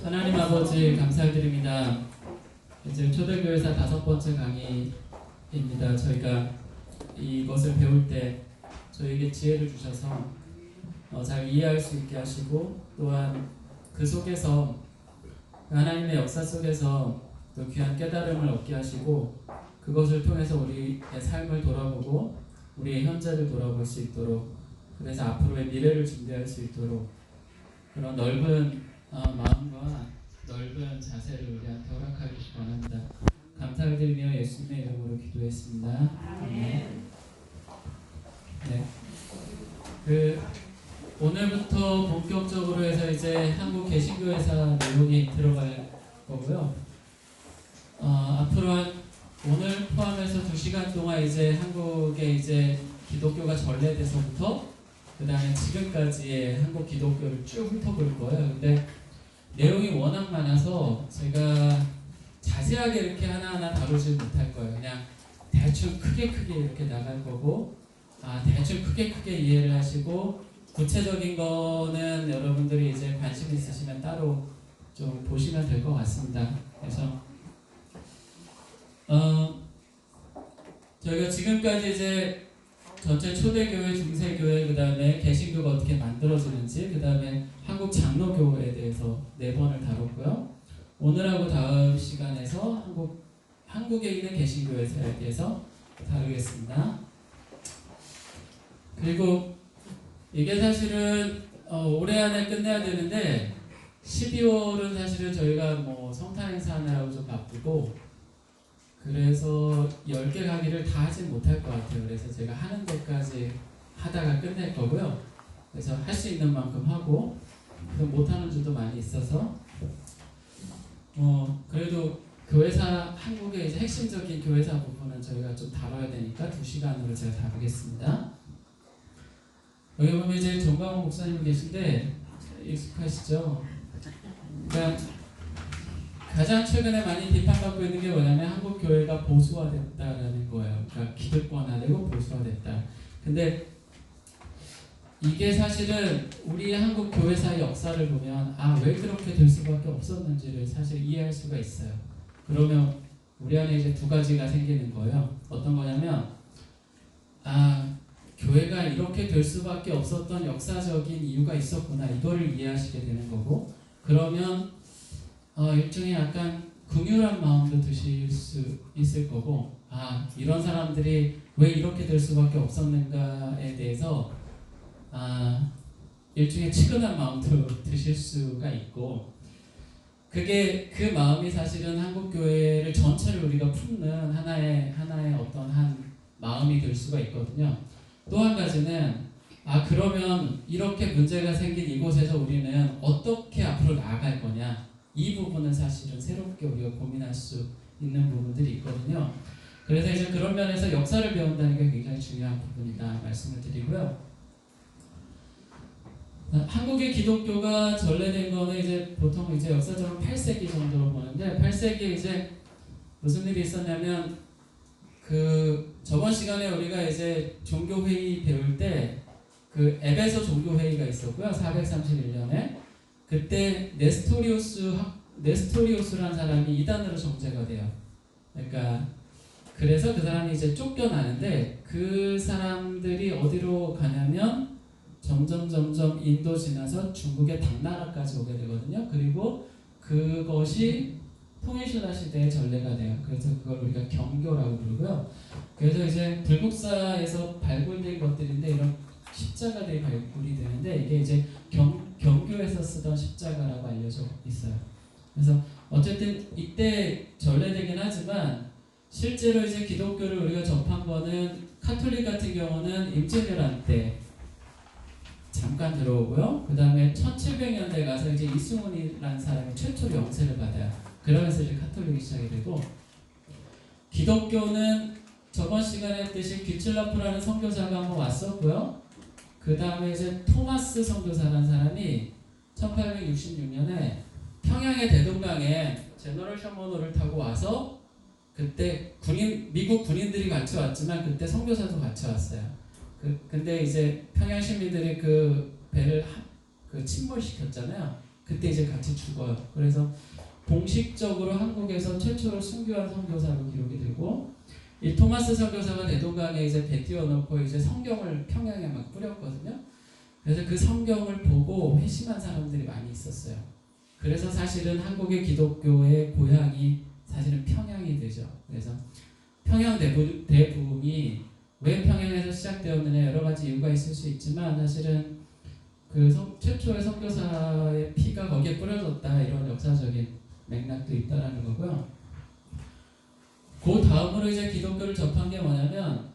하나님 아버지 감사드립니다. 이제 초대교회사 5번째 강의입니다. 저희가 이것을 배울 때 저에게 지혜를 주셔서 잘 이해할 수 있게 하시고, 또한 그 속에서 하나님의 역사 속에서 또 귀한 깨달음을 얻게 하시고, 그것을 통해서 우리의 삶을 돌아보고 우리의 현재를 돌아볼 수 있도록, 그래서 앞으로의 미래를 준비할 수 있도록 그런 넓은 마음과 넓은 자세를 우리한테 허락하기 원합니다. 감사를 드리며 예수님의 이름으로 기도했습니다. 아멘. 네. 오늘부터 본격적으로 해서 이제 한국 개신교회사 내용이 들어갈 거고요. 앞으로 오늘 포함해서 2시간 동안 이제 한국에 이제 기독교가 전래돼서부터 그 다음에 지금까지의 한국 기독교를 쭉 훑어볼 거예요. 근데 내용이 워낙 많아서 제가 자세하게 이렇게 하나하나 다루지 못할 거예요. 그냥 대충 크게 이렇게 나갈 거고, 대충 크게 이해를 하시고, 구체적인 거는 여러분들이 이제 관심 있으시면 따로 좀 보시면 될 것 같습니다. 그래서 저희가 지금까지 이제 전체 초대교회, 중세교회, 그 다음에 개신교가 어떻게 만들어지는지, 그 다음에 한국 장로교회에 대해서 4번을 다뤘고요. 오늘하고 다음 시간에서 한국에 있는 개신교회에 대해서 다루겠습니다. 그리고 이게 사실은 올해 안에 끝내야 되는데 12월은 사실은 저희가 성탄 행사하느라고 좀 바쁘고, 그래서 10개 강의를 다 하진 못할 것 같아요. 그래서 제가 하는 데까지 하다가 끝낼 거고요. 그래서 할 수 있는 만큼 하고, 못하는 줄도 많이 있어서 그래도 교회사, 한국의 이제 핵심적인 교회사 부분은 저희가 좀 다뤄야 되니까 2시간으로 제가 다루겠습니다. 여기 보면 이제 정광훈 목사님 계신데 익숙하시죠? 그러니까 가장 최근에 많이 비판받고 있는 게 뭐냐면 한국 교회가 보수화됐다라는 거예요. 그러니까 기득권화되고 보수화됐다. 근데 이게 사실은 우리 한국 교회사의 역사를 보면 왜 그렇게 될 수밖에 없었는지를 사실 이해할 수가 있어요. 그러면 우리 안에 이제 2가지가 생기는 거예요. 어떤 거냐면 교회가 이렇게 될 수밖에 없었던 역사적인 이유가 있었구나, 이거를 이해하시게 되는 거고, 그러면 일종의 약간 긍휼한 마음도 드실 수 있을 거고, 이런 사람들이 왜 이렇게 될 수밖에 없었는가에 대해서 일종의 측은한 마음도 드실 수가 있고, 그 마음이 사실은 한국교회를 전체를 우리가 품는 하나의 어떤 한 마음이 될 수가 있거든요. 또 한 가지는 그러면 이렇게 문제가 생긴 이곳에서 우리는 어떻게 앞으로 나아갈 거냐, 이 부분은 사실은 새롭게 우리가 고민할 수 있는 부분들이 있거든요. 그래서 이제 그런 면에서 역사를 배운다는 게 굉장히 중요한 부분이다 말씀을 드리고요. 한국의 기독교가 전래된 거는 이제 보통 이제 역사적으로 8세기 정도로 보는데, 8세기에 이제 무슨 일이 있었냐면, 저번 시간에 우리가 이제 종교회의 배울 때 에베소 종교회의가 있었고요. 431년에. 그때 네스토리우스라는 사람이 이단으로 정죄가 돼요. 그러니까 그래서 그 사람이 이제 쫓겨나는데, 그 사람들이 어디로 가냐면 점점 인도 지나서 중국의 당나라까지 오게 되거든요. 그리고 그것이 통일신라 시대의 전례가 돼요. 그래서 그걸 우리가 경교라고 부르고요. 그래서 이제 불국사에서 발굴된 것들인데, 이런 십자가들이 발굴이 되는데, 이게 이제 경교에서 쓰던 십자가라고 알려져 있어요. 그래서 어쨌든 이때 전래되긴 하지만, 실제로 이제 기독교를 우리가 접한 거는, 카톨릭 같은 경우는 임진왜란 때 잠깐 들어오고요. 그 다음에 1700년대 가서 이제 이승훈이라는 사람이 최초로 영세를 받아요. 그러면서 이제 카톨릭이 시작이 되고, 기독교는 저번 시간에 했듯이 귀칠라프라는 선교사가 한번 왔었고요. 그 다음에 이제 토마스 선교사라는 사람이 1866년에 평양의 대동강에 제너럴 셔먼호를 타고 와서, 그때 미국 군인들이 같이 왔지만 그때 선교사도 같이 왔어요. 근데 이제 평양 시민들이 그 배를 침몰시켰잖아요. 그때 이제 같이 죽어요. 그래서 공식적으로 한국에서 최초로 순교한 선교사로 기록이 되고, 이 토마스 선교사가 대동강에 이제 배 띄워놓고 이제 성경을 평양에 막 뿌렸거든요. 그래서 그 성경을 보고 회심한 사람들이 많이 있었어요. 그래서 사실은 한국의 기독교의 고향이 사실은 평양이 되죠. 그래서 평양 대부흥이 왜 평양에서 시작되었느냐 여러 가지 이유가 있을 수 있지만 사실은 그 최초의 선교사의 피가 거기에 뿌려졌다 이런 역사적인 맥락도 있다라는 거고요. 그 다음으로 이제 기독교를 접한 게 뭐냐면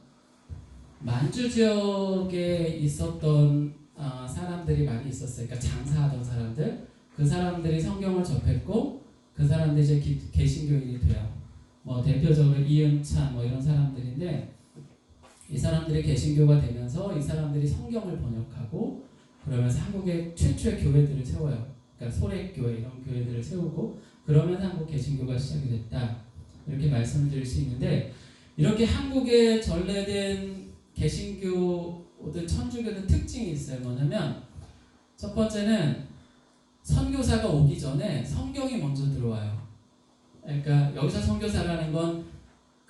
만주 지역에 있었던 사람들이 많이 있었어요. 그러니까 장사하던 사람들, 그 사람들이 성경을 접했고 그 사람들이 이제 개신교인이 돼요. 뭐 대표적으로 이은찬 뭐 이런 사람들인데 이 사람들이 개신교가 되면서 이 사람들이 성경을 번역하고 그러면서 한국의 최초의 교회들을 세워요. 그러니까 소래교회 이런 교회들을 세우고 그러면서 한국 개신교가 시작이 됐다. 이렇게 말씀을 드릴 수 있는데 이렇게 한국에 전래된 개신교든 천주교든 특징이 있어요. 뭐냐면 첫 번째는 선교사가 오기 전에 성경이 먼저 들어와요. 그러니까 여기서 선교사라는 건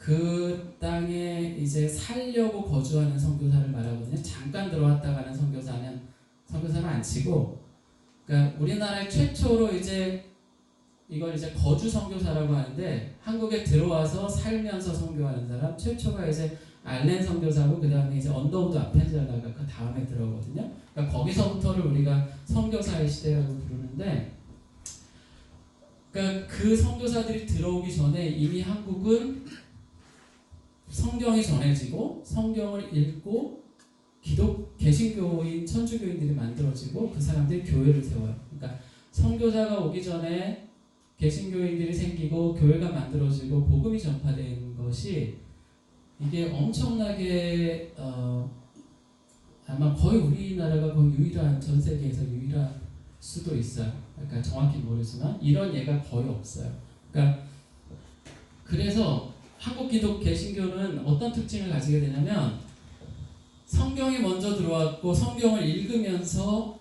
그 땅에 이제 살려고 거주하는 선교사를 말하거든요. 잠깐 들어왔다 가는 선교사는 선교사를 안 치고, 그러니까 우리나라의 최초로 이제 이걸 이제 거주 선교사라고 하는데 한국에 들어와서 살면서 선교하는 사람 최초가 이제 알렌 선교사고 그 다음에 이제 언더우드 아펜젤라가 그 다음에 들어오거든요. 그러니까 거기서부터를 우리가 선교사의 시대라고 부르는데, 그러니까 그 선교사들이 들어오기 전에 이미 한국은 성경이 전해지고 성경을 읽고 개신교인 천주교인들이 만들어지고 그 사람들이 교회를 세워요. 그러니까 선교사가 오기 전에 개신교인들이 생기고 교회가 만들어지고 복음이 전파된 것이 이게 엄청나게 아마 거의 우리나라가 거의 유일한, 전 세계에서 유일할 수도 있어요. 그러니까 정확히 모르지만 이런 예가 거의 없어요. 그러니까 그래서 한국 기독 개신교는 어떤 특징을 가지게 되냐면 성경이 먼저 들어왔고 성경을 읽으면서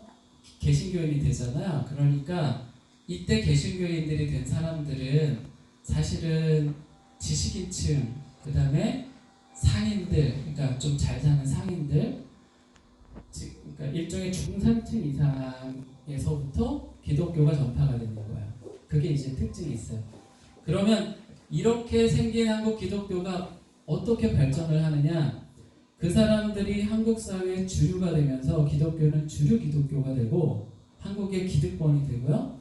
개신교인이 되잖아요. 그러니까 이때 개신교인들이 된 사람들은 사실은 지식인층, 그 다음에 상인들, 그러니까 좀 잘 사는 상인들, 그러니까 일종의 중산층 이상에서부터 기독교가 전파가 되는 거예요. 그게 이제 특징이 있어요. 그러면 이렇게 생긴 한국 기독교가 어떻게 발전을 하느냐? 그 사람들이 한국 사회의 주류가 되면서 기독교는 주류 기독교가 되고 한국의 기득권이 되고요.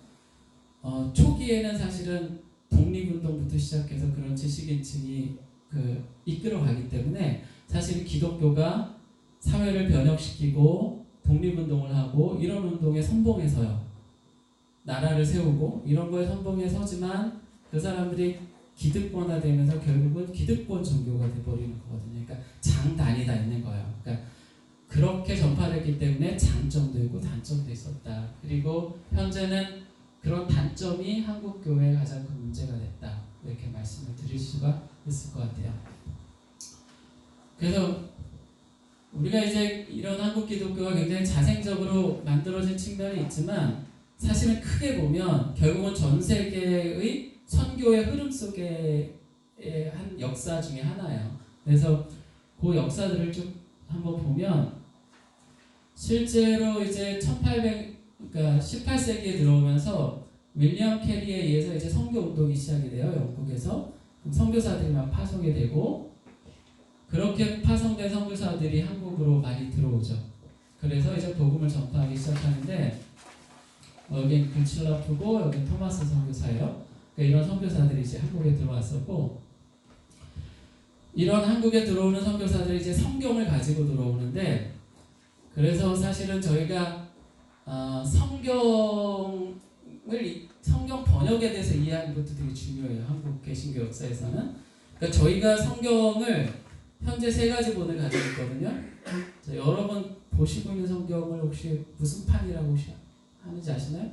초기에는 사실은 독립운동부터 시작해서 그런 지식인층이 이끌어가기 때문에 사실 기독교가 사회를 변혁시키고 독립운동을 하고 이런 운동에 선봉해서요. 나라를 세우고 이런 거에 선봉해 서지만 그 사람들이 기득권화되면서 결국은 기득권 종교가 돼버리는 거거든요. 그러니까 장단이 다 있는 거예요. 그러니까 그렇게 전파됐기 때문에 장점도 있고 단점도 있었다. 그리고 현재는 그런 단점이 한국 교회의 가장 큰 문제가 됐다. 이렇게 말씀을 드릴 수가 있을 것 같아요. 그래서 우리가 이제 이런 한국 기독교가 굉장히 자생적으로 만들어진 측면이 있지만 사실은 크게 보면 결국은 전 세계의 선교의 흐름 속의 한 역사 중에 하나예요. 그래서 그 역사들을 쭉 한번 보면 실제로 이제 1800, 그러니까 18세기에 들어오면서 윌리엄 캐리에 의해서 이제 선교 운동이 시작이 돼요. 영국에서 선교사들이 막 파송이 되고 그렇게 파송된 선교사들이 한국으로 많이 들어오죠. 그래서 이제 복음을 전파하기 시작하는데 여기 글칠라프고 여기 토마스 선교사예요. 이런 선교사들이 이제 한국에 들어왔었고 이런 한국에 들어오는 선교사들이 이제 성경을 가지고 들어오는데 그래서 사실은 저희가 성경 번역에 대해서 이해하는 것도 되게 중요해요. 한국 개신교 역사에서는. 그러니까 저희가 성경을 현재 3가지 본을 가지고 있거든요. 여러분 보시고 있는 성경을 혹시 무슨 판이라고 혹시 하는지 아시나요?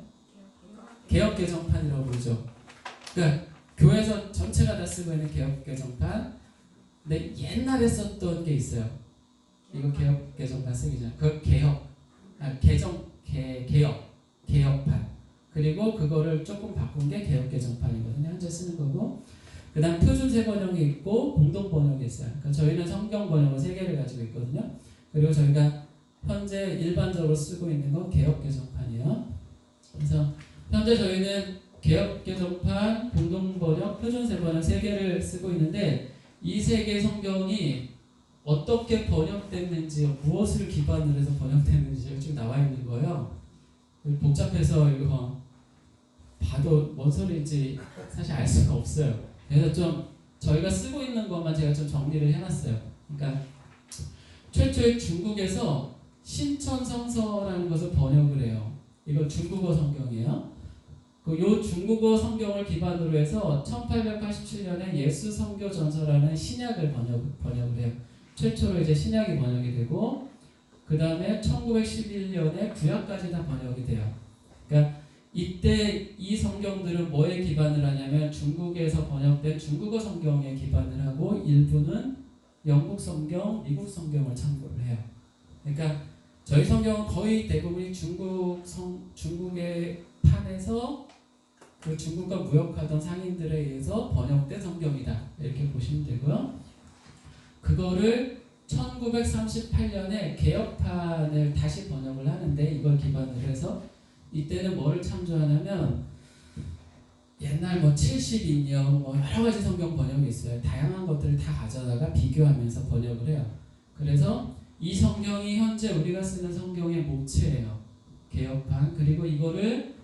개역개정판이라고 부르죠. 그러니까 교회에서 전체가 다 쓰고 있는 개역개정판. 근데 옛날에 썼던 게 있어요. 이거 개역개정판 쓰기 전에 그 개혁판. 그리고 그거를 조금 바꾼 게 개역개정판이거든요. 현재 쓰는 거고. 그 다음 표준 세 번역이 있고 공동 번역이 있어요. 그러니까 저희는 성경 번역을 3개를 가지고 있거든요. 그리고 저희가 현재 일반적으로 쓰고 있는 건 개역개정판이에요. 그래서 현재 저희는 개역개정판, 공동 번역, 표준 세 번역 3개를 쓰고 있는데 이 3개 성경이 어떻게 번역됐는지, 무엇을 기반으로 해서 번역됐는지 지금 나와 있는 거예요. 복잡해서 이거 봐도 뭔 소리인지 사실 알 수가 없어요. 그래서 좀 저희가 쓰고 있는 것만 제가 좀 정리를 해놨어요. 그러니까 최초에 중국에서 신천성서라는 것을 번역을 해요. 이거 중국어 성경이에요. 요 중국어 성경을 기반으로 해서 1887년에 예수 선교 전서라는 신약을 번역을 해요. 최초로 이제 신약이 번역이 되고 그 다음에 1911년에 구약까지 다 번역이 돼요. 그러니까 이때 이 성경들은 뭐에 기반을 하냐면 중국에서 번역된 중국어 성경에 기반을 하고 일부는 영국 성경, 미국 성경을 참고를 해요. 그러니까 저희 성경은 거의 대부분이 중국의 판에서 그 중국과 무역하던 상인들에 의해서 번역된 성경이다. 이렇게 보시면 되고요. 그거를 1938년에 개역판을 다시 번역을 하는데 이걸 기반으로 해서 이때는 뭐를 참조하냐면 옛날 72년 여러 가지 성경 번역이 있어요. 다양한 것들을 다 가져다가 비교하면서 번역을 해요. 그래서 이 성경이 현재 우리가 쓰는 성경의 모체예요. 개역판. 그리고 이거를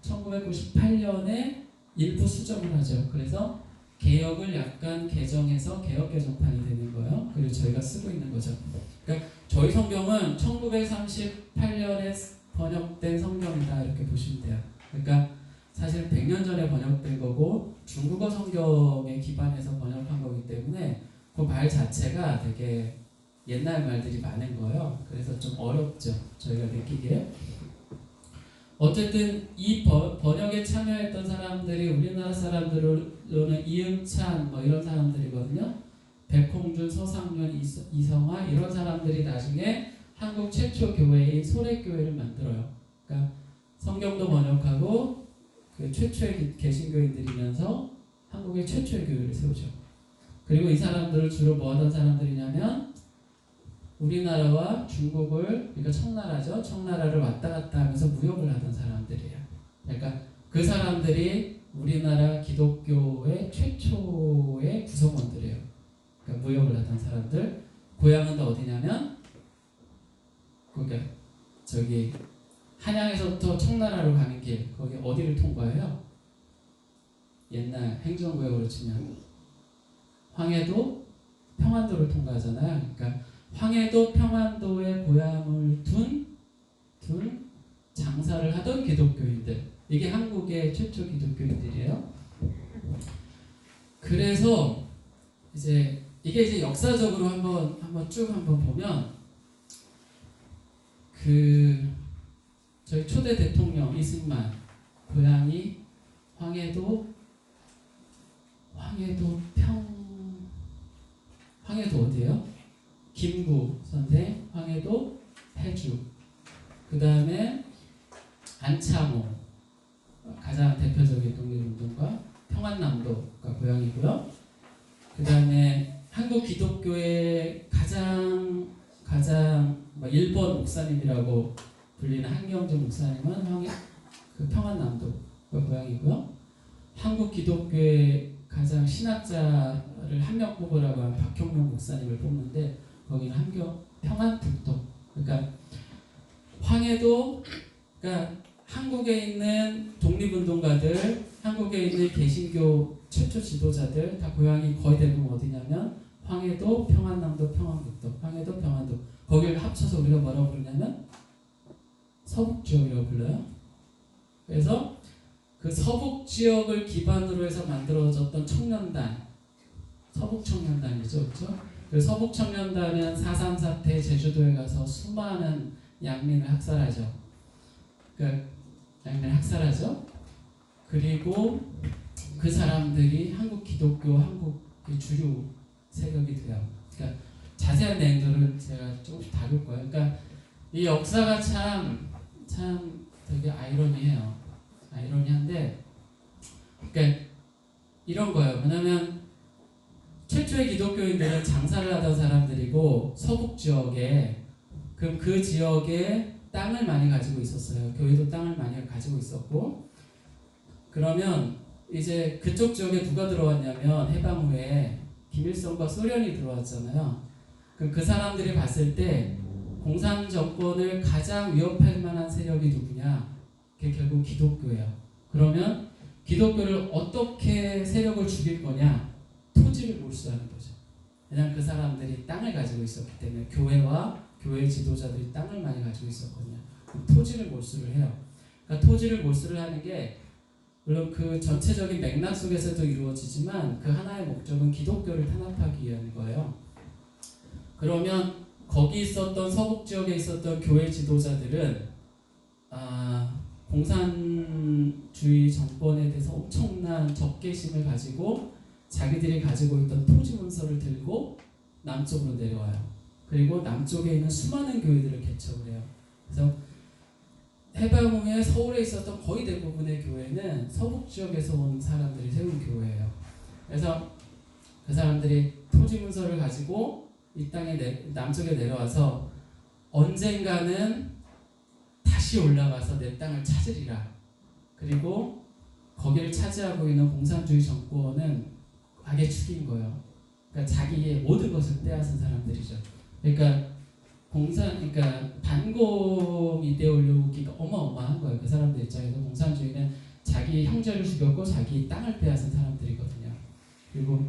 1998년에 일부 수정을 하죠. 그래서 개역을 약간 개정해서 개역개정판이 되는 거예요. 그리고 저희가 쓰고 있는 거죠. 그러니까 저희 성경은 1938년에 번역된 성경이다 이렇게 보시면 돼요. 그러니까 사실 100년 전에 번역된 거고 중국어 성경에 기반해서 번역한 거기 때문에 그 말 자체가 되게 옛날 말들이 많은 거예요. 그래서 좀 어렵죠. 저희가 느끼기에. 어쨌든 이 번역에 참여했던 사람들이 우리나라 사람들로는 이응찬 이런 사람들이거든요. 백홍준, 서상윤, 이성화 이런 사람들이 나중에 한국 최초 교회인 소래교회를 만들어요. 그러니까 성경도 번역하고 그 최초의 개신교인들이면서 한국의 최초의 교회를 세우죠. 그리고 이 사람들을 주로 뭐 하던 사람들이냐면 우리나라와 중국을, 그러니까 청나라죠. 청나라를 왔다 갔다 하면서 무역을 하던 사람들이에요. 그러니까 그 사람들이 우리나라 기독교의 최초의 구성원들이에요. 그러니까 무역을 하던 사람들. 고향은 또 어디냐면 그러니까 저기 한양에서부터 청나라로 가는 길, 거기 어디를 통과해요? 옛날 행정구역으로 치면 황해도, 평안도를 통과하잖아요. 그러니까 황해도, 평안도에 고향을 둔 장사를 하던 기독교인들. 이게 한국의 최초 기독교인들이에요. 그래서 이제 이게 이제 역사적으로 한번 쭉 보면 저희 초대 대통령 이승만 고향이 황해도 어디예요? 김구 선생, 황해도, 해주. 그 다음에 안창호, 가장 대표적인 독립운동가, 평안남도가 고향이고요. 그 다음에 한국 기독교의 가장 일본 목사님이라고 불리는 한경준 목사님은 평안남도가 고향이고요. 한국 기독교의 가장 신학자를 한 명 뽑으라고 하면 박형룡 목사님을 뽑는데 거기는 평안북도. 그러니까 황해도, 그러니까 한국에 있는 독립운동가들, 한국에 있는 개신교 최초 지도자들 다 고향이 거의 대부분 어디냐면 황해도, 평안남도, 평안북도, 황해도, 평안도. 거기를 합쳐서 우리가 뭐라고 부르냐면 서북지역이라고 불러요. 그래서 그 서북지역을 기반으로 해서 만들어졌던 청년단, 서북청년단이죠. 그렇죠? 그 서북청년단은 4.3 사태 제주도에 가서 수많은 양민을 학살하죠. 양민을 학살하죠. 그리고 그 사람들이 한국 기독교, 한국의 주류 세력이 돼요. 그러니까 자세한 내용들은 제가 조금씩 다룰 거예요. 그러니까 이 역사가 참 되게 아이러니해요. 아이러니한데, 그러니까 이런 거예요. 왜냐면 최초의 기독교인들은 장사를 하던 사람들이고 서북 지역에 그 지역에 땅을 많이 가지고 있었어요. 교회도 땅을 많이 가지고 있었고, 그러면 이제 그쪽 지역에 누가 들어왔냐면 해방 후에 김일성과 소련이 들어왔잖아요. 그럼 그 사람들이 봤을 때 공산 정권을 가장 위협할 만한 세력이 누구냐? 그게 결국 기독교예요. 그러면 기독교를 어떻게 세력을 죽일 거냐? 토지를 몰수하는 거죠. 왜냐하면 그 사람들이 땅을 가지고 있었기 때문에 교회와 교회 지도자들이 땅을 많이 가지고 있었거든요. 토지를 몰수를 해요. 그러니까 토지를 몰수를 하는 게 물론 그 전체적인 맥락 속에서도 이루어지지만 그 하나의 목적은 기독교를 탄압하기 위한 거예요. 그러면 거기 있었던 서북 지역에 있었던 교회 지도자들은 공산주의 정권에 대해서 엄청난 적개심을 가지고 자기들이 가지고 있던 토지 문서를 들고 남쪽으로 내려와요. 그리고 남쪽에 있는 수많은 교회들을 개척을 해요. 그래서 해방 후에 서울에 있었던 거의 대부분의 교회는 서북 지역에서 온 사람들이 세운 교회예요. 그래서 그 사람들이 토지 문서를 가지고 이 땅에 남쪽에 내려와서 언젠가는 다시 올라가서 내 땅을 찾으리라. 그리고 거기를 차지하고 있는 공산주의 정권은 악에 죽인 거예요. 그러니까 자기의 모든 것을 빼앗은 사람들이죠. 그러니까 그러니까 반공 이데올로기가 어마어마한 거예요. 그 사람들 입장에서 공산주의는 자기 형제를 죽였고 자기 땅을 빼앗은 사람들이거든요. 그리고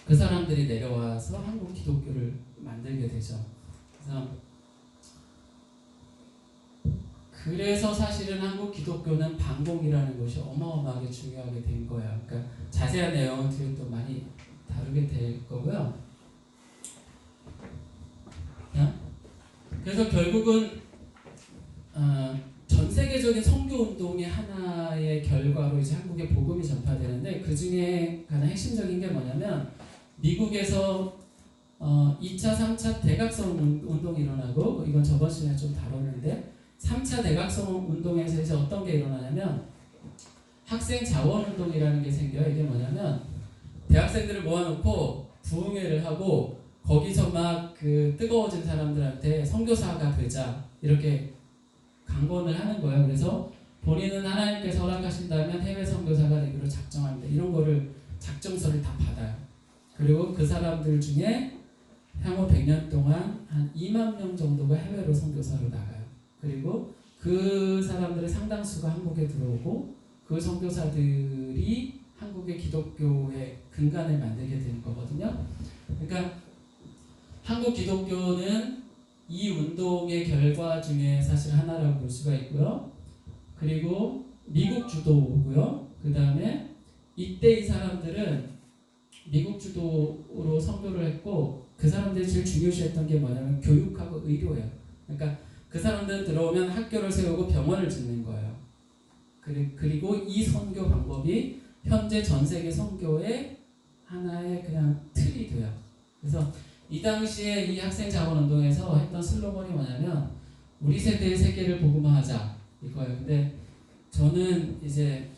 그 사람들이 내려와서 한국 기독교를 만들게 되죠. 그래서 사실은 한국 기독교는 반공이라는 것이 어마어마하게 중요하게 된 거예요. 그러니까 자세한 내용은 뒤에 또 많이 다루게 될 거고요. 그래서 결국은 전 세계적인 선교 운동의 하나의 결과로 이제 한국에 복음이 전파되는데, 그 중에 가장 핵심적인 게 뭐냐면 미국에서 2차, 3차 대각성 운동이 일어나고, 이건 저번 시간에 좀 다뤘는데 3차 대각성 운동에서 이제 어떤 게 일어나냐면 학생 자원 운동이라는 게 생겨요. 이게 뭐냐면 대학생들을 모아놓고 부흥회를 하고 거기서 막 그 뜨거워진 사람들한테 선교사가 되자 이렇게 강권을 하는 거예요. 그래서 본인은 하나님께서 허락하신다면 해외 선교사가 되기로 작정합니다. 이런 거를 작정서를 다 받아요. 그리고 그 사람들 중에 향후 100년 동안 한 2만 명 정도가 해외로 선교사로 나가요. 그리고 그 사람들의 상당수가 한국에 들어오고 그 선교사들이 한국의 기독교의 근간을 만들게 되는 거거든요. 그러니까 한국 기독교는 이 운동의 결과 중에 사실 하나라고 볼 수가 있고요. 그리고 미국 주도고요. 그 다음에 이때 이 사람들은 미국 주도로 선교를 했고, 그 사람들이 제일 중요시했던 게 뭐냐면 교육하고 의료예요. 그러니까 그 사람들은 들어오면 학교를 세우고 병원을 짓는 거예요. 그리고 이 선교 방법이 현재 전 세계 선교의 하나의 그냥 틀이 돼요. 그래서 이 당시에 이 학생 자원 운동에서 했던 슬로건이 뭐냐면 우리 세대의 세계를 복음화하자 이거예요. 근데 저는 이제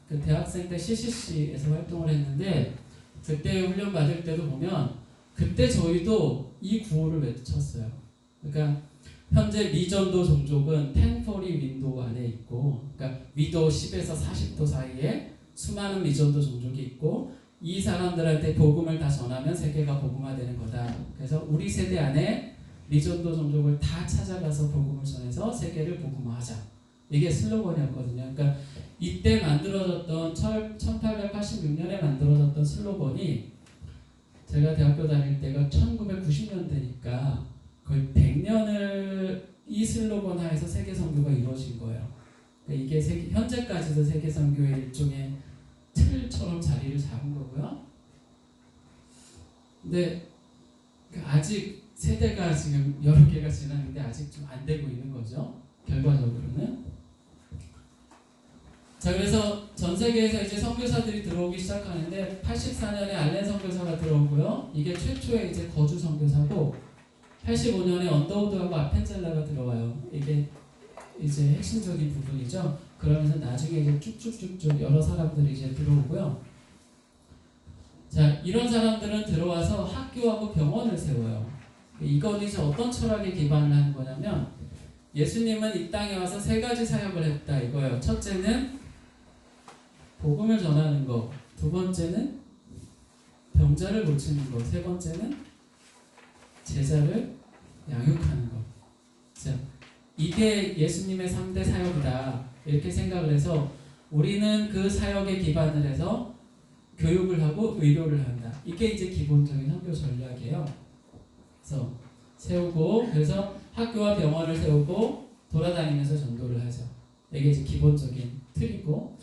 그 대학생 때 CCC에서 활동을 했는데 그때 훈련 받을 때도 보면 그때 저희도 이 구호를 외쳤어요. 그러니까 현재 미전도 종족은 1040 윈도우 안에 있고, 그러니까 위도 10에서 40도 사이에 수많은 미전도 종족이 있고, 이 사람들한테 복음을 다 전하면 세계가 복음화되는 거다. 그래서 우리 세대 안에 미전도 종족을 다 찾아가서 복음을 전해서 세계를 복음화하자. 이게 슬로건이었거든요. 그러니까 이때 만들어졌던 1886년에 만들어졌던 슬로건이 제가 대학교 다닐 때가 1990년대니까 거의 100년을 이 슬로건 하에서 세계 선교가 이루어진 거예요. 그러니까 이게 현재까지도 세계 선교의 일종의 틀처럼 자리를 잡은 거고요. 근데 아직 세대가 지금 여러 개가 지났는데 아직 좀 안 되고 있는 거죠. 결과적으로는. 자, 그래서 전 세계에서 이제 선교사들이 들어오기 시작하는데 84년에 알렌 선교사가 들어오고요. 이게 최초의 이제 거주 선교사고, 85년에 언더우드하고 아펜젤라가 들어와요. 이게 이제 핵심적인 부분이죠. 그러면서 나중에 이제 쭉쭉쭉쭉 여러 사람들이 이제 들어오고요. 자, 이런 사람들은 들어와서 학교하고 병원을 세워요. 이건 이제 어떤 철학에 기반을 하는 거냐면, 예수님은 이 땅에 와서 세 가지 사역을 했다 이거예요. 첫째는 복음을 전하는 거, 두 번째는 병자를 고치는 거, 세 번째는 제자를 양육하는 거. 자, 이게 예수님의 3대 사역이다 이렇게 생각을 해서 우리는 그 사역에 기반을 해서 교육을 하고 의료를 한다. 이게 이제 기본적인 선교 전략이에요. 그래서 세우고, 그래서 학교와 병원을 세우고 돌아다니면서 전도를 하죠. 이게 이제 기본적인 틀이고,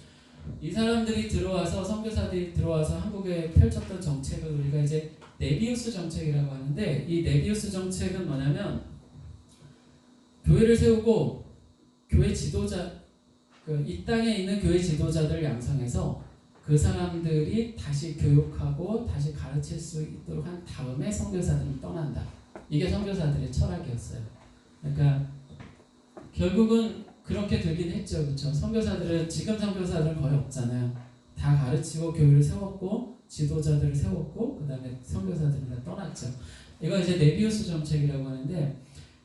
이 사람들이 들어와서, 선교사들이 들어와서 한국에 펼쳤던 정책을 우리가 이제 네비우스 정책이라고 하는데, 이 네비우스 정책은 뭐냐면 교회를 세우고 교회 지도자, 이 땅에 있는 교회 지도자들을 양성해서 그 사람들이 다시 교육하고 다시 가르칠 수 있도록 한 다음에 선교사들이 떠난다. 이게 선교사들의 철학이었어요. 그러니까 결국은 그렇게 되긴 했죠. 그렇죠? 선교사들은, 지금 선교사들은 거의 없잖아요. 다 가르치고 교회를 세웠고 지도자들을 세웠고 그 다음에 선교사들은 다 떠났죠. 이거 이제 네비우스 정책이라고 하는데,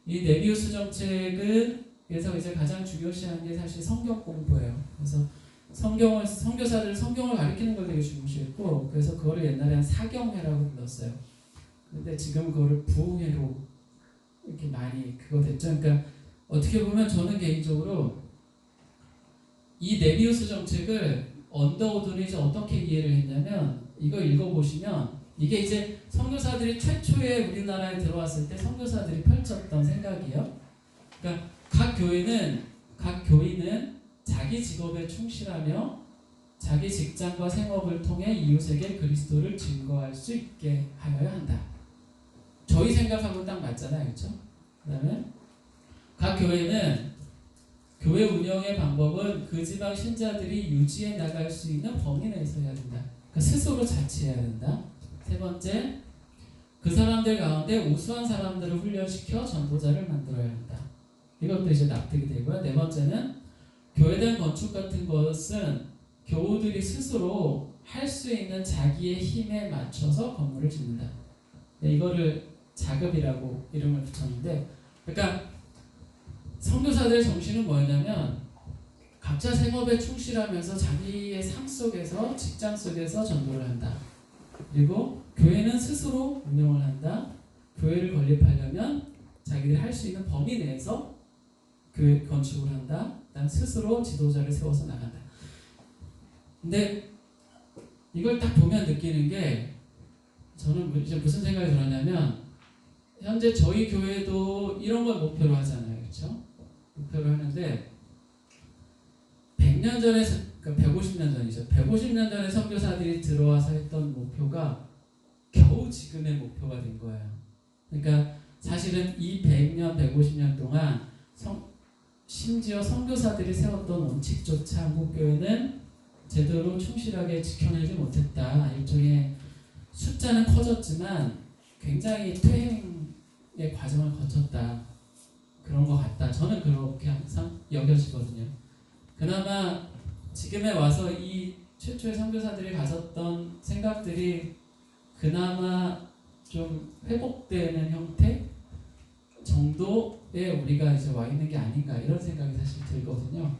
이 네비우스 정책은 그래서 이제 가장 중요시하는 게 사실 성경 공부예요. 그래서 선교사들 성경을 가르치는 걸 되게 중요시했고, 그래서 그거를 옛날에 한 사경회라고 불렀어요. 근데 지금 그거를 부흥회로 이렇게 많이 그거 됐죠. 그러니까 어떻게 보면 저는 개인적으로 이 네비우스 정책을 언더우드는 이제 어떻게 이해를 했냐면, 이거 읽어보시면 이게 이제 선교사들이 최초에 우리나라에 들어왔을 때 선교사들이 펼쳤던 생각이에요. 그러니까 각 교인은 자기 직업에 충실하며 자기 직장과 생업을 통해 이웃에게 그리스도를 증거할 수 있게 하여야 한다. 저희 생각하고 딱 맞잖아요. 그렇죠? 그 다음에 각 교회는 교회 운영의 방법은 그 지방 신자들이 유지해 나갈 수 있는 범위 내에서 해야 된다. 그러니까 스스로 자치해야 된다. 세 번째, 그 사람들 가운데 우수한 사람들을 훈련시켜 전도자를 만들어야 한다. 이것도 이제 납득이 되고요. 네 번째는 교회당 건축 같은 것은 교우들이 스스로 할 수 있는 자기의 힘에 맞춰서 건물을 짓는다. 이거를 자급이라고 이름을 붙였는데, 그러니까 선교사들의 정신은 뭐였냐면 각자 생업에 충실하면서 자기의 삶 속에서, 직장 속에서 전도를 한다. 그리고 교회는 스스로 운영을 한다. 교회를 건립하려면 자기들이 할 수 있는 범위 내에서 교회 건축을 한다. 그다음 스스로 지도자를 세워서 나간다. 근데 이걸 딱 보면 느끼는 게, 저는 이제 무슨 생각이 들었냐면, 현재 저희 교회도 이런 걸 목표로 하잖아요. 그렇죠? 목표로 하는데 100년 전에, 그러니까 150년 전이죠. 150년 전에 선교사들이 들어와서 했던 목표가 겨우 지금의 목표가 된 거예요. 그러니까 사실은 이 100년, 150년 동안 심지어 선교사들이 세웠던 원칙조차 한국교회는 제대로 충실하게 지켜내지 못했다. 일종의 숫자는 커졌지만 굉장히 퇴행의 과정을 거쳤다. 그런 것 같다. 저는 그렇게 항상 여겨지거든요. 그나마 지금에 와서 이 최초의 선교사들이 가졌던 생각들이 그나마 좀 회복되는 형태 정도에 우리가 이제 와 있는 게 아닌가, 이런 생각이 사실 들거든요.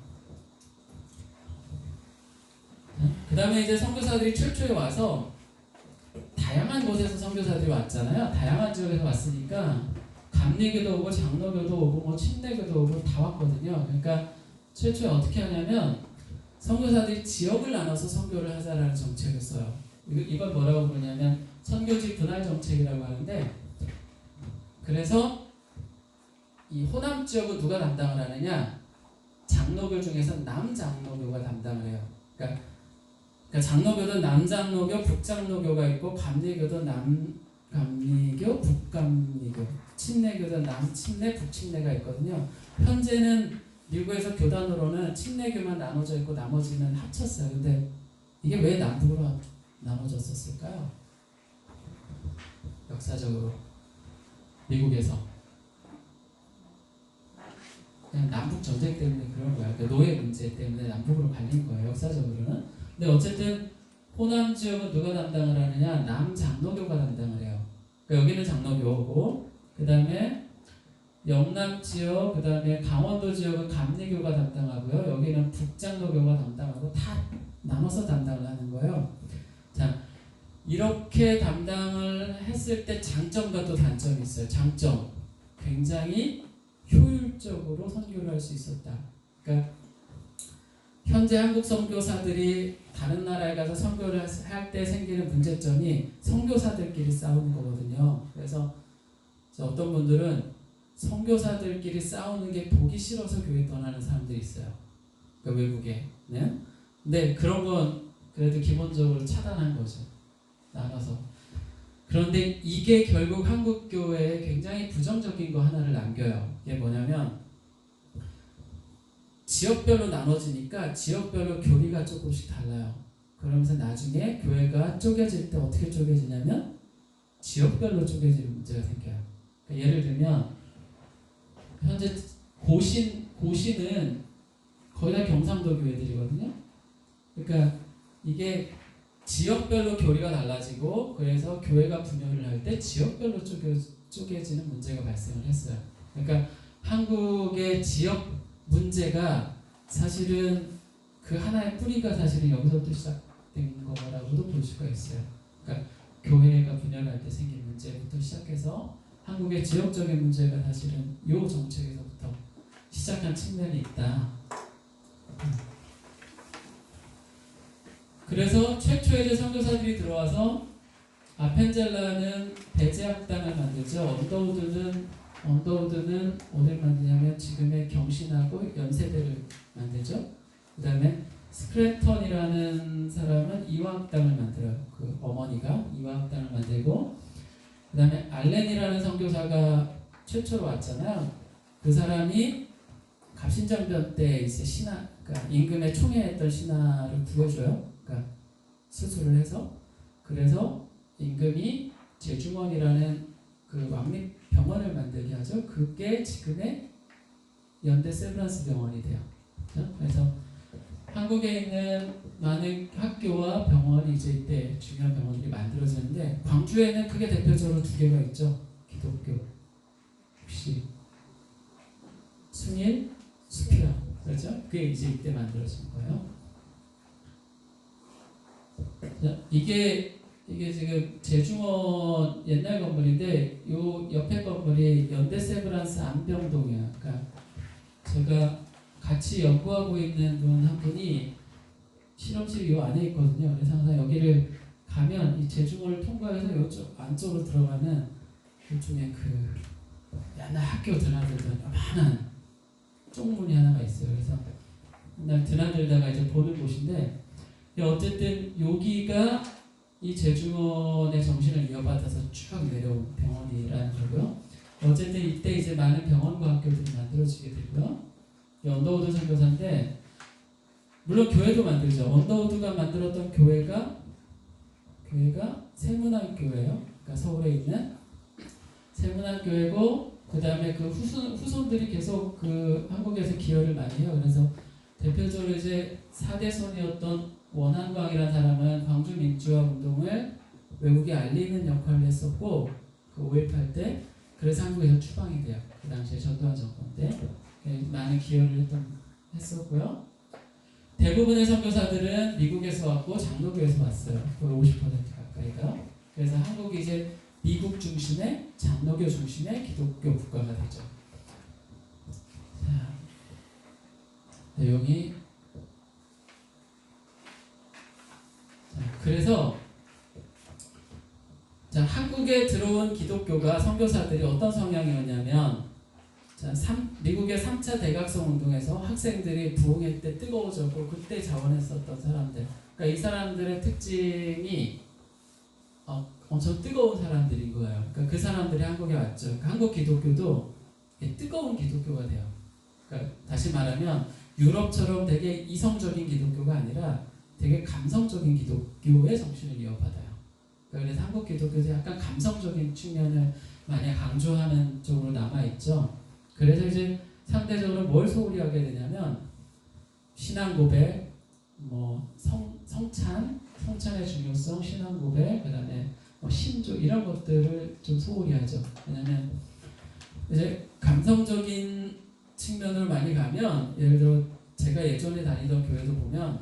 그 다음에 이제 선교사들이 최초에 와서 다양한 곳에서 선교사들이 왔잖아요. 다양한 지역에서 왔으니까 감리교도 오고 장로교도 오고 뭐 침례교도 오고 다 왔거든요. 그러니까 최초에 어떻게 하냐면 선교사들이 지역을 나눠서 선교를 하자라는 정책을 써요. 이걸 뭐라고 부르냐면 선교지 분할 정책이라고 하는데, 그래서 이 호남 지역은 누가 담당을 하느냐? 장로교 중에서 남장로교가 담당을 해요. 그러니까 장로교도 남장로교, 북장로교가 있고, 감리교도 남감리교, 북감리교, 침례교도 남침례, 북침례가 있거든요. 현재는 미국에서 교단으로는 침례교만 나눠져 있고 나머지는 합쳤어요. 근데 이게 왜 남북으로 나눠졌었을까요? 역사적으로 미국에서 그냥 남북 전쟁 때문에 그런 거야. 그러니까 노예 문제 때문에 남북으로 갈린 거예요. 역사적으로는. 근데 어쨌든 호남 지역은 누가 담당을 하느냐? 남장로교가 담당을 해요. 그러니까 여기는 장로교고, 그 다음에 영남 지역, 그 다음에 강원도 지역은 감리교가 담당하고요. 여기는 북장로교가 담당하고 다 나눠서 담당을 하는 거예요. 자, 이렇게 담당을 했을 때 장점과 또 단점이 있어요. 장점, 굉장히 효율적으로 선교를 할 수 있었다. 그러니까 현재 한국 선교사들이 다른 나라에 가서 선교를 할 때 생기는 문제점이 선교사들끼리 싸우는 거거든요. 그래서 어떤 분들은 선교사들끼리 싸우는 게 보기 싫어서 교회 떠나는 사람들이 있어요. 그러니까 외국에. 네? 근데 그런 건 그래도 기본적으로 차단한 거죠. 나눠서. 그런데 이게 결국 한국 교회에 굉장히 부정적인 거 하나를 남겨요. 이게 뭐냐면 지역별로 나눠지니까 지역별로 교리가 조금씩 달라요. 그러면서 나중에 교회가 쪼개질 때 어떻게 쪼개지냐면 지역별로 쪼개지는 문제가 생겨요. 그러니까 예를 들면 현재 고시는 거의 다 경상도 교회들이거든요. 그러니까 이게 지역별로 교리가 달라지고 그래서 교회가 분열을 할 때 지역별로 쪼개지는 문제가 발생을 했어요. 그러니까 한국의 지역 문제가 사실은 그 하나의 뿌리가 사실은 여기서부터 시작된 거라고도 볼 수가 있어요. 그러니까 교회가 분열할 때 생긴 문제부터 시작해서 한국의 지역적인 문제가 사실은 이 정책에서부터 시작한 측면이 있다. 그래서 최초에 이제 선교사들이 들어와서 아펜젤라는 배제학당을 만들죠. 언더우드는 어디를 만드냐면 지금의 경신하고 연세대를 만들죠. 그 다음에 스크래턴이라는 사람은 이화학당을 만들어요. 그 어머니가 이화학당을 만들고, 그 다음에 알렌이라는 선교사가 최초로 왔잖아요. 그 사람이 갑신정변 때 이제 신하, 그러니까 임금의 총애했던 신하를 구해줘요. 그러니까 수술을 해서. 그래서 임금이 제주원이라는 그 왕립병원을 만들게 하죠. 그게 지금의 연대 세브란스 병원이 돼요. 그래서 한국에 있는 많은 학교와 병원이 이제 이때 중요한 병원들이 만들어지는데, 광주에는 크게 대표적으로 두 개가 있죠. 기독교. 혹시 순일, 수피라. 그렇죠? 그게 이제 이때 만들어진 거예요. 자, 이게 지금 제중원 옛날 건물인데 요 옆에 건물이 연대 세브란스 안병동이야. 그러니까 제가 같이 연구하고 있는 분 한 분이 실험실이 요 안에 있거든요. 그래서 항상 여기를 가면 이 제중원을 통과해서 이쪽 안쪽으로 들어가는 일종의 그 옛날 학교 드나들던 요만한 쪽문이 하나가 있어요. 그래서 맨날 드나들다가 이제 보는 곳인데, 어쨌든 여기가 이 제중원의 정신을 이어받아서 쭉 내려온 병원이라는 거고요. 어쨌든 이때 이제 많은 병원과 학교들이 만들어지게 되고요. 언더우드 선교사인데, 물론 교회도 만들죠. 언더우드가 만들었던 교회가 세문안교회예요. 그러니까 서울에 있는 세문안교회고, 그 다음에 그 후손들이 계속 그 한국에서 기여를 많이 해요. 그래서 대표적으로 이제 4대손이었던 원한광이라는 사람은 광주 민주화 운동을 외국에 알리는 역할을 했었고, 그 5.18 때 그래서 한국에서 추방이 돼요. 그 당시에 전두환 정권 때 많은 기여를 했었고요. 대부분의 선교사들은 미국에서 왔고 장로교에서 왔어요. 거의 50% 가까이가. 그래서 한국이 이제 미국 중심의 장로교 중심의 기독교 국가가 되죠. 자, 내용이 그래서 한국에 들어온 기독교가 선교사들이 어떤 성향이었냐면, 미국의 3차 대각성 운동에서 학생들이 부흥회 때 뜨거워졌고 그때 자원했었던 사람들. 그러니까 이 사람들의 특징이 엄청 뜨거운 사람들인 거예요. 그러니까 그 사람들이 한국에 왔죠. 그러니까 한국 기독교도 뜨거운 기독교가 돼요. 그러니까 다시 말하면 유럽처럼 되게 이성적인 기독교가 아니라 되게 감성적인 기독교의 정신을 이어받아요. 그래서 한국 기독교도 약간 감성적인 측면을 많이 강조하는 쪽으로 남아있죠. 그래서 이제 상대적으로 뭘 소홀히 하게 되냐면 신앙 고백, 뭐 성찬의 중요성, 신앙 고백, 그다음에 뭐 신조 이런 것들을 좀 소홀히 하죠. 왜냐면 이제 감성적인 측면으로 많이 가면, 예를 들어 제가 예전에 다니던 교회도 보면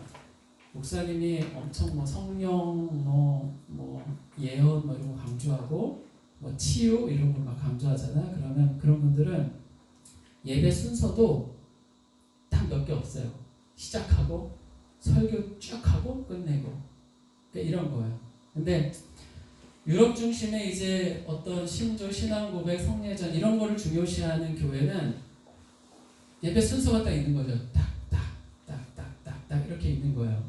목사님이 엄청 뭐 성령, 뭐 예언 뭐 이런 거 강조하고 뭐 치유 이런 거 막 강조하잖아. 그러면 그런 분들은 예배 순서도 딱 몇 개 없어요. 시작하고 설교 쭉 하고 끝내고, 그러니까 이런 거예요. 근데 유럽 중심의 이제 어떤 신조, 신앙 고백, 성례전 이런 거를 중요시하는 교회는 예배 순서가 딱 있는 거죠. 딱 이렇게 있는 거예요.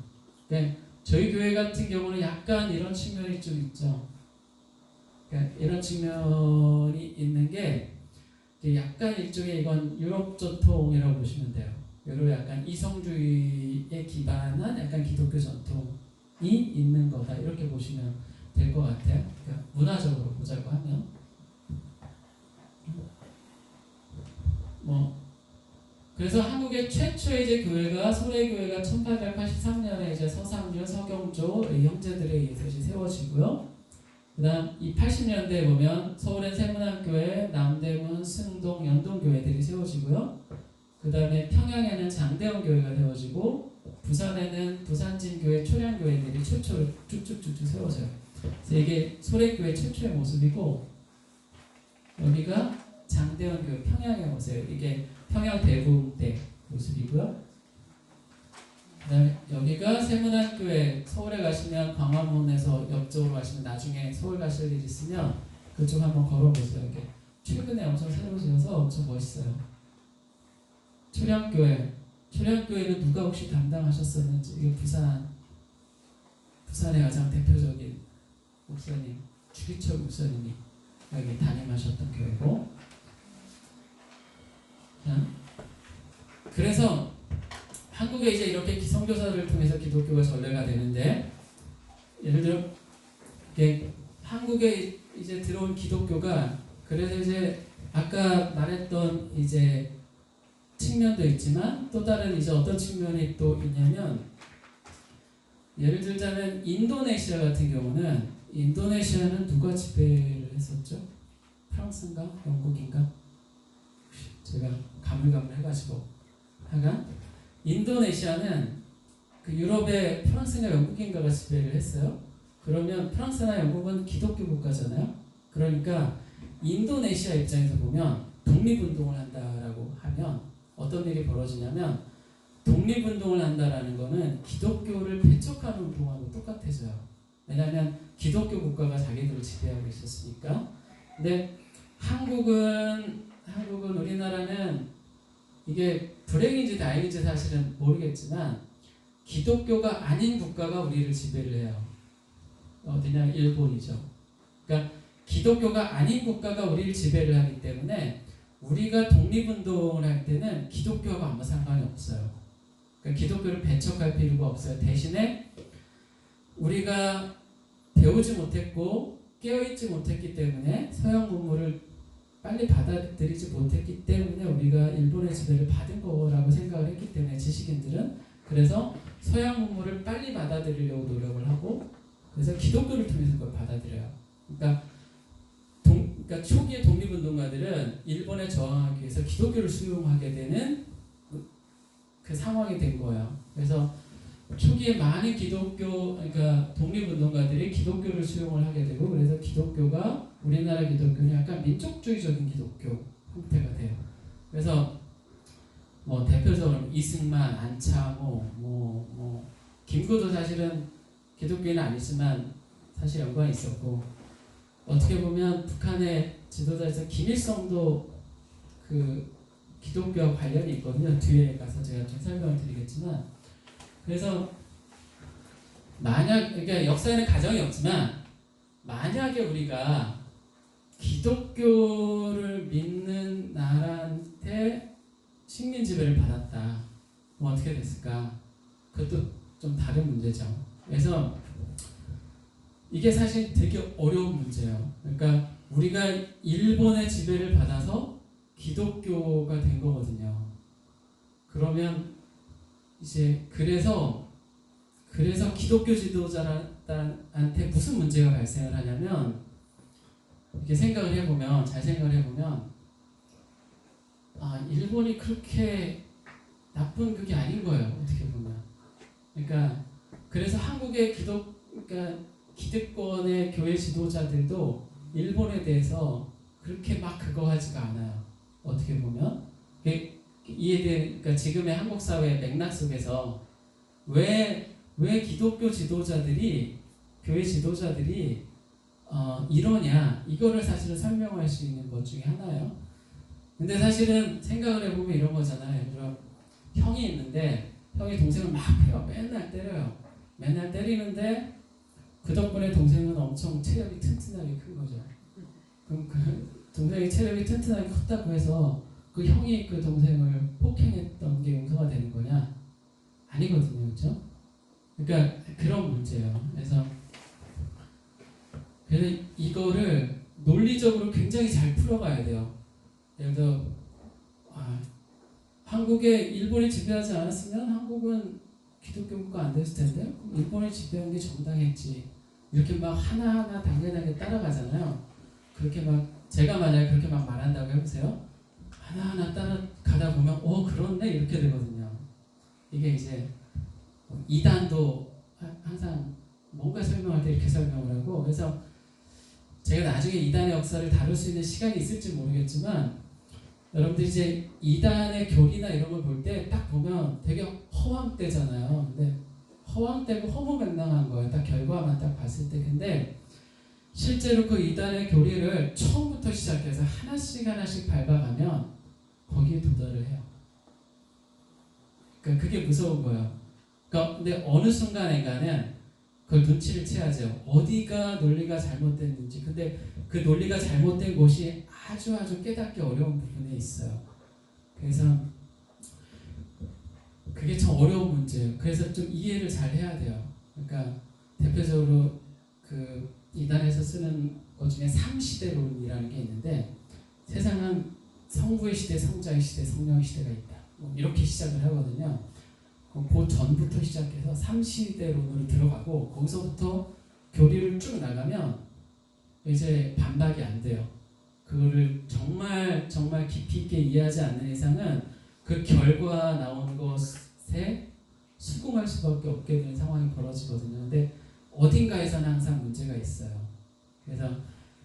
그러니까 저희 교회 같은 경우는 약간 이런 측면이 좀 있죠. 그러니까 이런 측면이 있는 게 약간 일종의 이건 유럽 전통이라고 보시면 돼요. 유럽 약간 이성주의에 기반한 약간 기독교 전통이 있는 거다 이렇게 보시면 될 것 같아요. 그러니까 문화적으로 보자고 하면 그래서 한국의 최초의 이제 교회가 소래교회가 1883년에 이제 서상준, 서경조 이 형제들에 의해서 이제 세워지고요. 그다음 이 80년대에 보면 서울엔 세문안교회, 남대문, 승동, 연동교회들이 세워지고요. 그다음에 평양에는 장대원 교회가 세워지고 부산에는 부산진교회, 초량교회들이 최초로 쭉쭉쭉쭉 세워져요. 그래서 이게 소래교회 최초의 모습이고, 여기가 장대원 교회 평양의 모습이에요. 이게 평양 대부 때 모습이고요. 그다음에 여기가 세문안교회, 서울에 가시면 광화문에서 옆쪽으로 가시면 나중에 서울 가실 일 있으면 그쪽 한번 걸어보세요. 이게 최근에 엄청 새로 지어서 엄청 멋있어요. 초량교회는 누가 혹시 담당하셨었는지, 이게 부산의 가장 대표적인 목사님 주기철 목사님이 여기 담임하셨던 교회고, 그래서 한국에 이제 이렇게 기성교사를 통해서 기독교가 전래가 되는데, 예를 들어 한국에 이제 들어온 기독교가 그래서 이제 아까 말했던 이제 측면도 있지만 또 다른 이제 어떤 측면이 또 있냐면, 예를 들자면 인도네시아 같은 경우는, 인도네시아는 누가 지배를 했었죠? 프랑스인가? 영국인가? 제가 가물가물해가지고 하여간 인도네시아는 그 유럽의 프랑스인가 영국인가가 지배를 했어요. 그러면 프랑스나 영국은 기독교 국가잖아요. 그러니까 인도네시아 입장에서 보면 독립운동을 한다라고 하면 어떤 일이 벌어지냐면, 독립운동을 한다라는 거는 기독교를 배척하는 운동하고 똑같아져요. 왜냐하면 기독교 국가가 자기들을 지배하고 있었으니까. 근데 한국은 우리나라는 이게 불행인지 다행인지 사실은 모르겠지만 기독교가 아닌 국가가 우리를 지배를 해요. 어디냐? 일본이죠. 그러니까 기독교가 아닌 국가가 우리를 지배를 하기 때문에 우리가 독립운동을 할 때는 기독교하고 아무 상관이 없어요. 그러니까 기독교를 배척할 필요가 없어요. 대신에 우리가 배우지 못했고 깨어있지 못했기 때문에, 서양 문물을 빨리 받아들이지 못했기 때문에 우리가 일본의 지배를 받은 거라고 생각을 했기 때문에, 지식인들은 그래서 서양 문물을 빨리 받아들이려고 노력을 하고, 그래서 기독교를 통해서 그걸 받아들여요. 그러니까 초기의 독립운동가들은 일본에 저항하기 위해서 기독교를 수용하게 되는 그 상황이 된 거예요. 그래서 초기에 많은 그러니까 독립운동가들이 기독교를 수용을 하게 되고, 그래서 기독교가, 우리나라 기독교는 약간 민족주의적인 기독교 형태가 돼요. 그래서 뭐 대표적으로 이승만, 안창호, 김구도 사실은 기독교인은 아니지만 사실 연관이 있었고, 어떻게 보면 북한의 지도자에서 김일성도 그 기독교와 관련이 있거든요. 뒤에 가서 제가 좀 설명을 드리겠지만, 그래서 그러니까 역사에는 가정이 없지만 만약에 우리가 기독교를 믿는 나라한테 식민 지배를 받았다, 그럼 어떻게 됐을까? 그것도 좀 다른 문제죠. 그래서 이게 사실 되게 어려운 문제예요. 그러니까 우리가 일본의 지배를 받아서 기독교가 된 거거든요. 그러면 이제 그래서 기독교 지도자한테 무슨 문제가 발생을 하냐면, 이렇게 잘 생각을 해보면, 일본이 그렇게 나쁜 그게 아닌 거예요. 어떻게 보면. 그러니까 그래서 한국의 그러니까 기득권의 교회 지도자들도 일본에 대해서 그렇게 막 그거 하지가 않아요. 어떻게 보면. 그러니까 지금의 한국 사회의 맥락 속에서 왜 기독교 지도자들이, 교회 지도자들이 이러냐, 이거를 사실은 설명할 수 있는 것 중에 하나예요. 근데 사실은 생각을 해보면 이런 거잖아요. 그럼 형이 있는데 형이 동생을 막 해요. 맨날 때려요. 맨날 때리는데 그 덕분에 동생은 엄청 체력이 튼튼하게 큰 거죠. 그럼 그 동생이 체력이 튼튼하게 컸다고 해서 그 형이 그 동생을 폭행했던 게 용서가 되는 거냐? 아니거든요. 그렇죠? 그러니까 그런 문제예요. 그래서 이거를 논리적으로 굉장히 잘 풀어가야 돼요. 예를 들어 한국에 일본이 지배하지 않았으면 한국은 기독교 국가 안 됐을 텐데, 일본이 지배한 게 정당했지. 이렇게 막 하나하나 단계단계 따라가잖아요. 그렇게 막 제가 만약에 그렇게 막 말한다고 해보세요. 하나하나 따라가다 보면 그렇네 이렇게 되거든요. 이게 이제 이단도 항상 뭔가 설명할 때 이렇게 설명을 하고, 그래서 제가 나중에 이단의 역사를 다룰 수 있는 시간이 있을지 모르겠지만, 여러분들이 이제 이단의 교리나 이런 걸 볼 때 딱 보면 되게 허황되잖아요. 근데 허황되고 허무맹랑한 거예요. 딱 결과만 딱 봤을 때. 근데 실제로 그 이단의 교리를 처음부터 시작해서 하나씩 밟아가면 거기에 도달을 해요. 그러니까 그게 무서운 거예요. 그러니까 근데 어느 순간인가는 그걸 눈치를 채야죠. 어디가 논리가 잘못됐는지. 근데 그 논리가 잘못된 곳이 아주 깨닫기 어려운 부분에 있어요. 그래서 그게 참 어려운 문제예요. 그래서 좀 이해를 잘 해야 돼요. 그러니까 대표적으로 그 이단에서 쓰는 것 중에 3시대론이라는 게 있는데, 세상은 성부의 시대, 성자의 시대, 성령의 시대가 있다. 이렇게 시작을 하거든요. 그 전부터 시작해서 3시대론으로 들어가고, 거기서부터 교리를 쭉 나가면 이제 반박이 안 돼요. 그거를 정말 깊이 있게 이해하지 않는 이상은 그 결과 나온 것에 수긍할 수밖에 없게 되는 상황이 벌어지거든요. 근데 어딘가에서는 항상 문제가 있어요. 그래서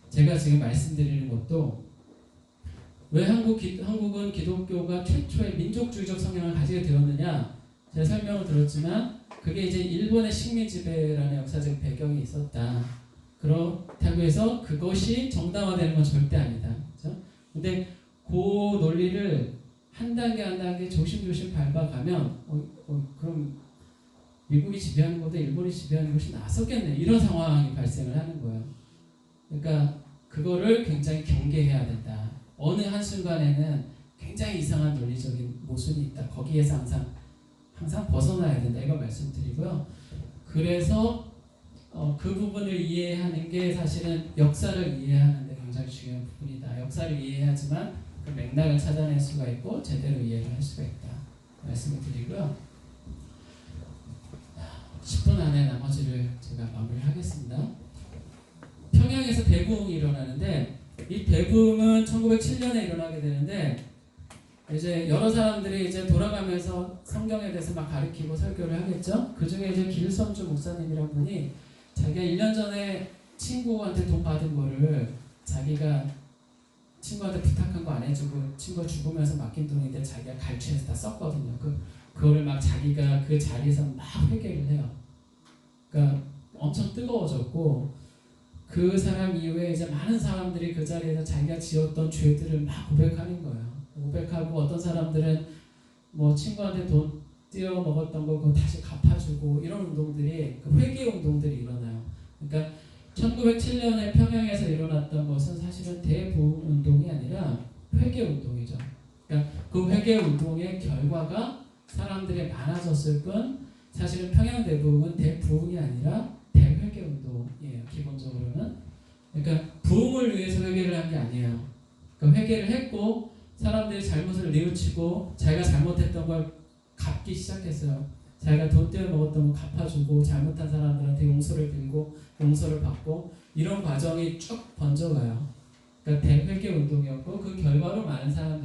제가 지금 말씀드리는 것도, 왜 한국은 기독교가 최초의 민족주의적 성향을 가지게 되었느냐, 제가 설명을 들었지만 그게 이제 일본의 식민 지배라는 역사적 배경이 있었다. 그렇다고 해서 그것이 정당화되는 건 절대 아니다. 그렇죠? 근데 그 논리를 한 단계 조심조심 밟아가면 그럼 미국이 지배하는 것보다 일본이 지배하는 것이 낫었겠네, 이런 상황이 발생을 하는 거예요. 그러니까 그거를 굉장히 경계해야 된다. 어느 한순간에는 굉장히 이상한 논리적인 모순이 있다. 거기에서 항상 벗어나야 된다. 이거 말씀드리고요. 그래서 그 부분을 이해하는 게 사실은 역사를 이해하는 데 굉장히 중요한 부분이다. 역사를 이해하지만 그 맥락을 찾아낼 수가 있고 제대로 이해를 할 수가 있다. 말씀을 드리고요. 10분 안에 나머지를 제가 마무리하겠습니다. 평양에서 대부흥이 일어나는데, 이 대부흥은 1907년에 일어나게 되는데, 이제 여러 사람들이 이제 돌아가면서 성경에 대해서 막 가르치고 설교를 하겠죠. 그 중에 이제 길선주 목사님이라는 분이 자기가 1년 전에 친구한테 돈 받은 거를 자기가 친구한테 부탁한 거 안 해주고 친구가 죽으면서 맡긴 돈인데 자기가 갈취해서 다 썼거든요. 그거를 막 자기가 그 자리에서 막 회개를 해요. 그러니까 엄청 뜨거워졌고, 그 사람 이후에 이제 많은 사람들이 그 자리에서 자기가 지었던 죄들을 막 고백하는 거예요. 고백하고, 어떤 사람들은 뭐 친구한테 돈 띄어 먹었던 거 그거 다시 갚아주고, 이런 운동들이, 그 회개 운동들이 일어나요. 그러니까 1907년에 평양에서 일어났던 것은 사실은 대부흥 운동이 아니라 회개 운동이죠. 그러니까 그 회개 운동의 결과가 사람들이 많아졌을 뿐, 사실은 평양 대부흥은 대부흥이 아니라 대회개 운동이에요. 기본적으로는. 그러니까 부흥을 위해서 회개를 한 게 아니에요. 그러니까 회개를 했고, 사람들이 잘못을 뉘우치고 자기가 잘못했던 걸 갚기 시작했어요. 자기가 돈 때문에 먹었던 거 갚아주고 잘못한 사람들한테 용서를 빌고 용서를 받고 이런 과정이 쭉 번져가요. 그러니까 대회개 운동이었고 그 결과로 많은 사람들이